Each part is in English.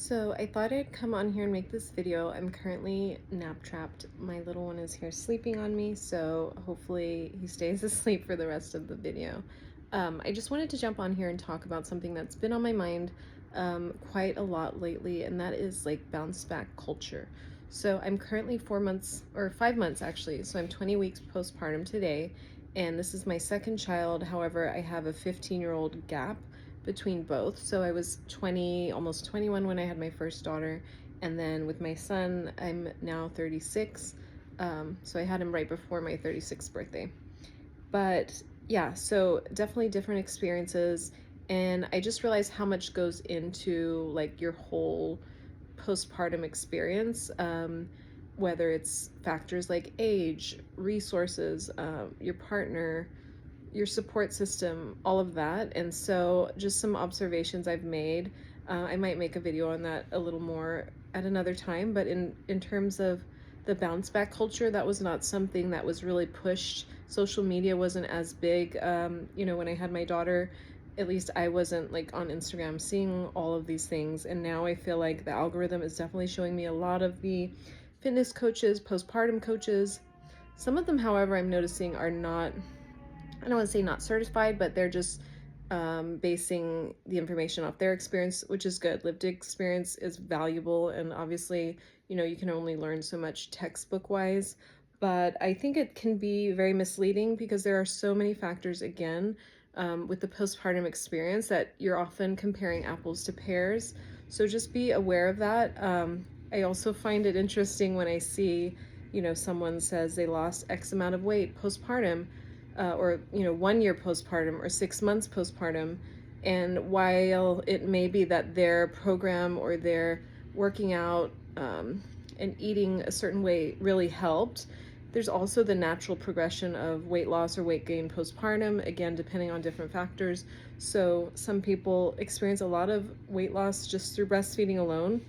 So I thought I'd come on here and make this video. I'm currently nap trapped. My little one is here sleeping on me, so hopefully he stays asleep for the rest of the video. I just wanted to jump on here and talk about something that's been on my mind quite a lot lately, and that is like bounce back culture. So I'm currently 4 months or 5 months actually, so I'm 20 weeks postpartum today, and this is my second child. However, I have a 15-year-old gap between both. So I was 20, almost 21 when I had my first daughter. And then with my son, I'm now 36. So I had him right before my 36th birthday. But yeah, so definitely different experiences. And I just realized how much goes into like your whole postpartum experience, whether it's factors like age, resources, your partner, your support system, all of that. And so just some observations I've made. I might make a video on that a little more at another time, but in terms of the bounce back culture, that was not something that was really pushed. Social media wasn't as big. When I had my daughter, at least I wasn't like on Instagram seeing all of these things. And now I feel like the algorithm is definitely showing me a lot of the fitness coaches, postpartum coaches. Some of them, however, I'm noticing are not, I don't want to say not certified, but they're just basing the information off their experience, which is good. Lived experience is valuable, and obviously, you can only learn so much textbook wise. But I think it can be very misleading because there are so many factors, again, with the postpartum experience that you're often comparing apples to pears. So just be aware of that. I also find it interesting when I see, someone says they lost X amount of weight postpartum, or 1 year postpartum or 6 months postpartum, and while it may be that their program or their working out and eating a certain way really helped, there's also the natural progression of weight loss or weight gain postpartum, again depending on different factors. So some people experience a lot of weight loss just through breastfeeding alone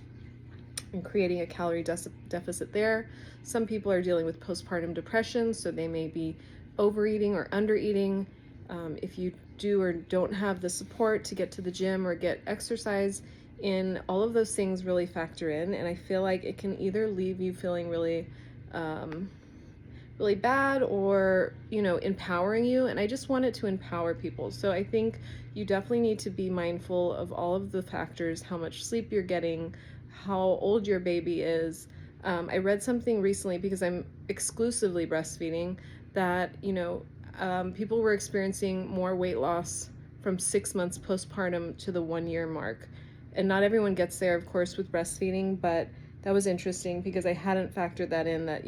and creating a calorie deficit there. Some people are dealing with postpartum depression, so they may be overeating or undereating. If you do or don't have the support to get to the gym or get exercise in, all of those things really factor in. And I feel like it can either leave you feeling really, really bad or, empowering you. And I just want it to empower people. So I think you definitely need to be mindful of all of the factors, how much sleep you're getting, how old your baby is. I read something recently because I'm exclusively breastfeeding that, people were experiencing more weight loss from 6 months postpartum to the 1 year mark. And not everyone gets there, of course, with breastfeeding, but that was interesting because I hadn't factored that in, that,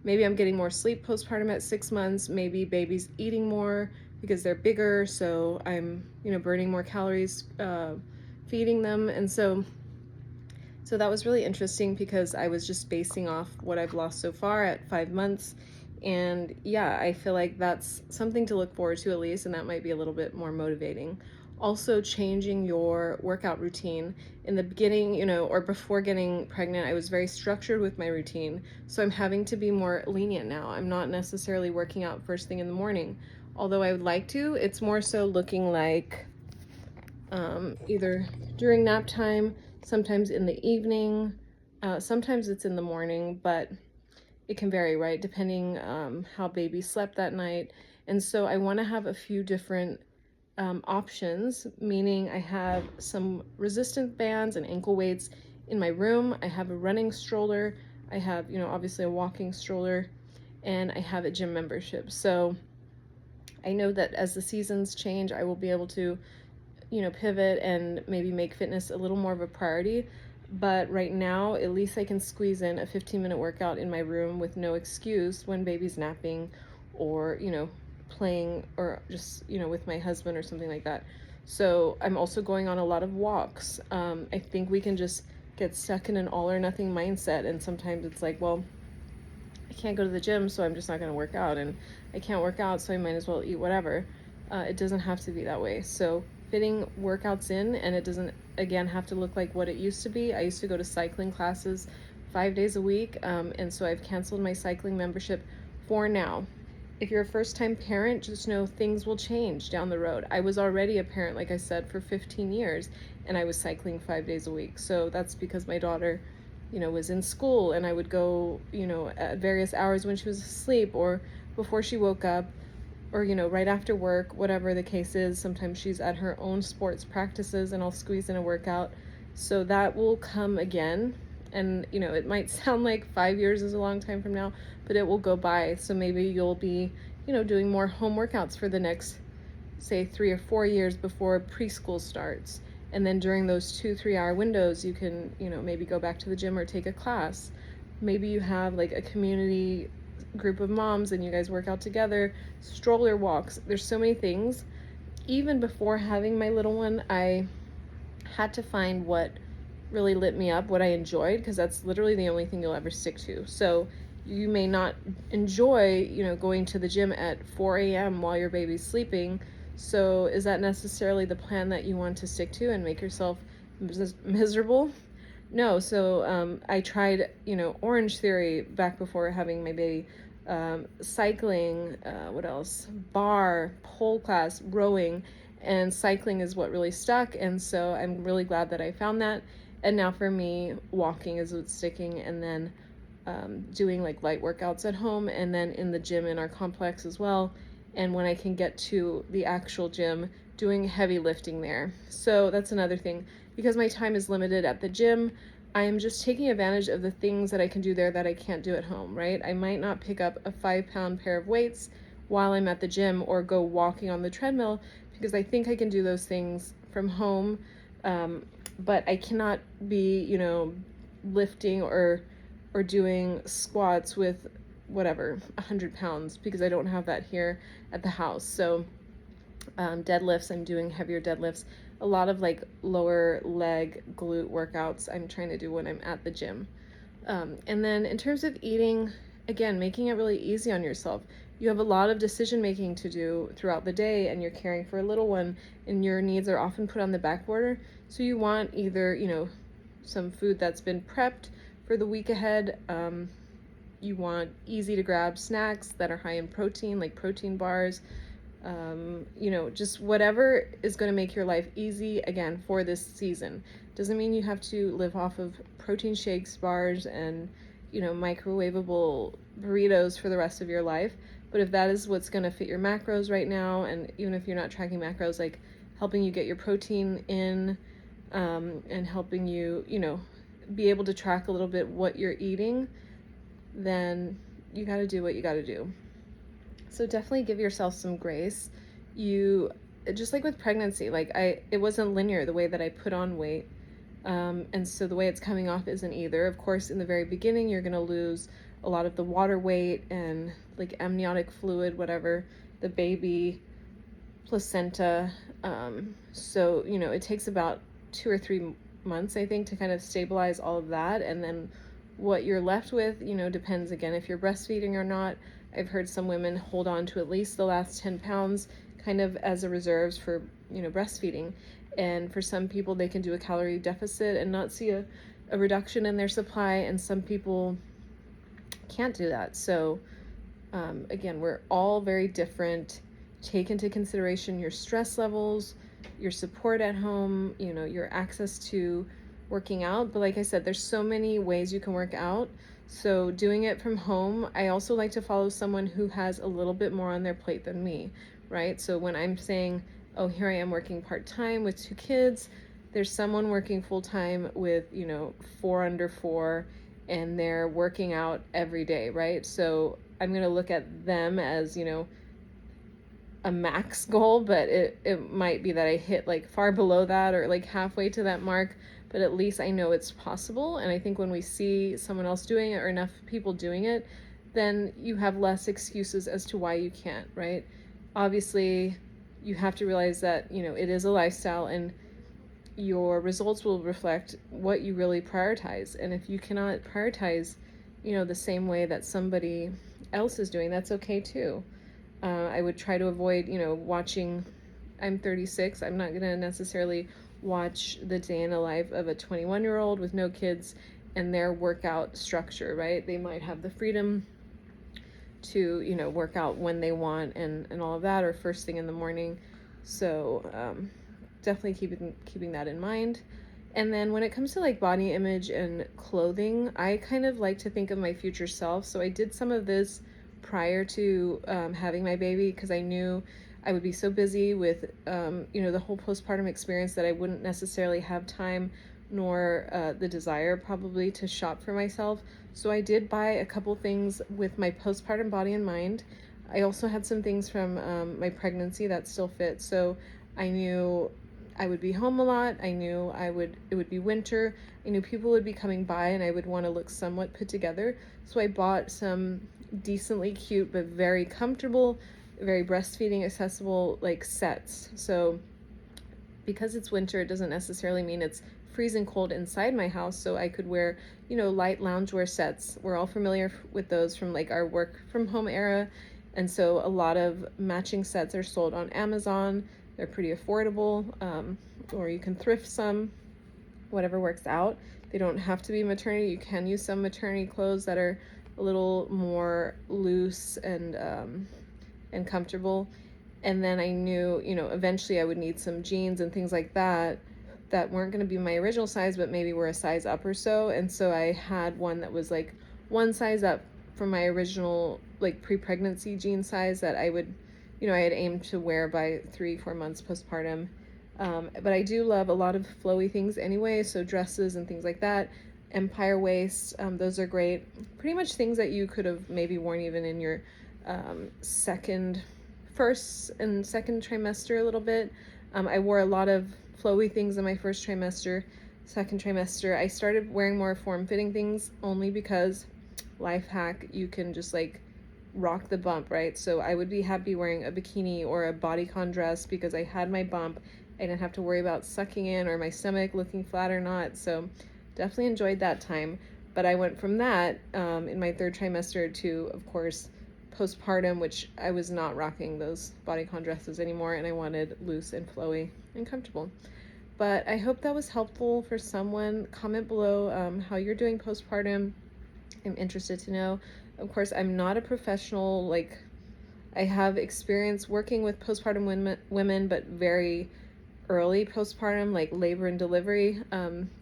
maybe I'm getting more sleep postpartum at 6 months, maybe baby's eating more because they're bigger, so I'm, burning more calories feeding them. And so that was really interesting because I was just basing off what I've lost so far at 5 months. And yeah, I feel like that's something to look forward to at least, and that might be a little bit more motivating. Also, changing your workout routine. In the beginning, or before getting pregnant, I was very structured with my routine. So I'm having to be more lenient now. I'm not necessarily working out first thing in the morning. Although I would like to, it's more so looking like either during nap time, sometimes in the evening, sometimes it's in the morning, but it can vary, right? Depending how baby slept that night. And so I want to have a few different options, meaning I have some resistance bands and ankle weights in my room. I have a running stroller. I have, obviously a walking stroller, and I have a gym membership. So I know that as the seasons change, I will be able to, pivot and maybe make fitness a little more of a priority. But right now, at least I can squeeze in a 15-minute workout in my room with no excuse when baby's napping or, playing, or just, with my husband or something like that. So I'm also going on a lot of walks. I think we can just get stuck in an all or nothing mindset. And sometimes it's like, well, I can't go to the gym, so I'm just not going to work out. And I can't work out, so I might as well eat whatever. It doesn't have to be that way. So fitting workouts in, and it doesn't, again, have to look like what it used to be. I used to go to cycling classes 5 days a week, and so I've canceled my cycling membership for now. if you're a first-time parent, just know things will change down the road. I was already a parent, like I said, for 15 years, and I was cycling 5 days a week. So that's because my daughter, was in school, and I would go, at various hours when she was asleep or before she woke up, or right after work, whatever the case is. Sometimes she's at her own sports practices and I'll squeeze in a workout. So that will come again. And it might sound like 5 years is a long time from now, but it will go by. So maybe you'll be doing more home workouts for the next, say, 3 or 4 years before preschool starts. And then during those 2-3 hour windows, you can maybe go back to the gym or take a class. Maybe you have like a community group of moms and you guys work out together, stroller walks. There's so many things. Even before having my little one, I had to find what really lit me up, what I enjoyed, because that's literally the only thing you'll ever stick to. So you may not enjoy, going to the gym at 4 a.m. while your baby's sleeping. So is that necessarily the plan that you want to stick to and make yourself miserable? No. So I tried, Orange Theory back before having my baby, cycling, what else? Bar, pole class, rowing, and cycling is what really stuck. And so I'm really glad that I found that. And now for me, walking is what's sticking, and then doing like light workouts at home and then in the gym in our complex as well. And when I can get to the actual gym, doing heavy lifting there. So that's another thing. Because my time is limited at the gym, I am just taking advantage of the things that I can do there that I can't do at home, right? I might not pick up a 5-pound pair of weights while I'm at the gym or go walking on the treadmill because I think I can do those things from home. But I cannot be, lifting or doing squats with whatever 100 pounds because I don't have that here at the house. So deadlifts, I'm doing heavier deadlifts. A lot of like lower leg glute workouts I'm trying to do when I'm at the gym. And then in terms of eating, again, making it really easy on yourself. You have a lot of decision making to do throughout the day, and you're caring for a little one, and your needs are often put on the back burner. So you want either, some food that's been prepped for the week ahead. You want easy to grab snacks that are high in protein, like protein bars. Just whatever is going to make your life easy, again, for this season. Doesn't mean you have to live off of protein shakes, bars, and, microwavable burritos for the rest of your life. But if that is what's going to fit your macros right now, and even if you're not tracking macros, like helping you get your protein in, and helping you, be able to track a little bit what you're eating, then you got to do what you got to do. So definitely give yourself some grace. You, just like with pregnancy, it wasn't linear the way that I put on weight. And so the way it's coming off isn't either. Of course, in the very beginning, you're going to lose a lot of the water weight and like amniotic fluid, whatever, the baby placenta. So, it takes about 2 or 3 months, I think, to kind of stabilize all of that. And then what you're left with, depends again if you're breastfeeding or not. I've heard some women hold on to at least the last 10 pounds kind of as a reserves for, breastfeeding. And for some people, they can do a calorie deficit and not see a reduction in their supply. And some people can't do that. So again, we're all very different. Take into consideration your stress levels, your support at home, your access to working out. But like I said, there's so many ways you can work out. So doing it from home, I also like to follow someone who has a little bit more on their plate than me, right? So when I'm saying, oh, here I am working part-time with 2 kids, there's someone working full-time with, 4 under 4, and they're working out every day, right? So I'm going to look at them as, a max goal, but it might be that I hit like far below that or like halfway to that mark, but at least I know it's possible. And I think when we see someone else doing it or enough people doing it, then you have less excuses as to why you can't, right? Obviously, you have to realize that, it is a lifestyle and your results will reflect what you really prioritize. And if you cannot prioritize, the same way that somebody else is doing, that's okay too. I would try to avoid, watching, I'm 36, I'm not going to necessarily watch the day in the life of a 21-year-old with no kids and their workout structure, right? They might have the freedom to, you know, work out when they want and all of that, or first thing in the morning. So definitely keeping that in mind. And then when it comes to like body image and clothing, I kind of like to think of my future self. So I did some of this prior to having my baby, because I knew I would be so busy with, you know, the whole postpartum experience that I wouldn't necessarily have time nor the desire probably to shop for myself. So I did buy a couple things with my postpartum body in mind. I also had some things from my pregnancy that still fit. So I knew I would be home a lot. I knew it would be winter. I knew people would be coming by and I would want to look somewhat put together. So I bought some decently cute but very comfortable, very breastfeeding accessible like sets. So because it's winter, it doesn't necessarily mean it's freezing cold inside my house, so I could wear, you know, light loungewear sets. We're all familiar with those from like our work from home era. And so a lot of matching sets are sold on Amazon. They're pretty affordable, or you can thrift some, whatever works out. They don't have to be maternity. You can use some maternity clothes that are a little more loose and comfortable. And then I knew, you know, eventually I would need some jeans and things like that that weren't going to be my original size, but maybe were a size up or so. And so I had one that was like one size up from my original like pre-pregnancy jean size that I would, you know, I had aimed to wear by 3-4 months postpartum. But I do love a lot of flowy things anyway, so dresses and things like that. Empire waist, those are great. Pretty much things that you could have maybe worn even in your first and second trimester a little bit. I wore a lot of flowy things in my first trimester. Second trimester, I started wearing more form-fitting things only because, life hack, you can just like rock the bump, right? So I would be happy wearing a bikini or a bodycon dress because I had my bump. I didn't have to worry about sucking in or my stomach looking flat or not. So definitely enjoyed that time. But I went from that in my third trimester to, of course, postpartum, which I was not rocking those bodycon dresses anymore, and I wanted loose and flowy and comfortable. But I hope that was helpful for someone. Comment below how you're doing postpartum. I'm interested to know. Of course, I'm not a professional, like, I have experience working with postpartum women, but very early postpartum, like labor and delivery,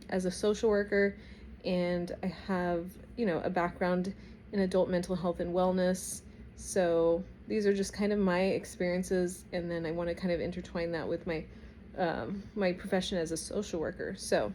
as a social worker. And I have, you know, a background in adult mental health and wellness. So these are just kind of my experiences, and then I want to kind of intertwine that with my profession as a social worker. So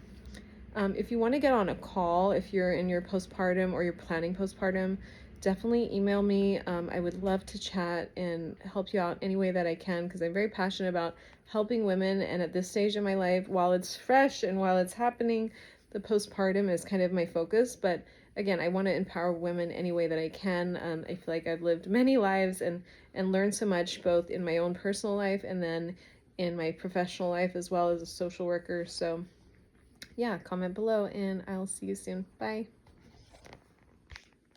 if you want to get on a call, if you're in your postpartum or you're planning postpartum, definitely email me. I would love to chat and help you out any way that I can, because I'm very passionate about helping women. And at this stage in my life, while it's fresh and while it's happening, the postpartum is kind of my focus. But again, I want to empower women any way that I can. I feel like I've lived many lives and learned so much, both in my own personal life and then in my professional life as well as a social worker. So yeah, comment below and I'll see you soon. Bye.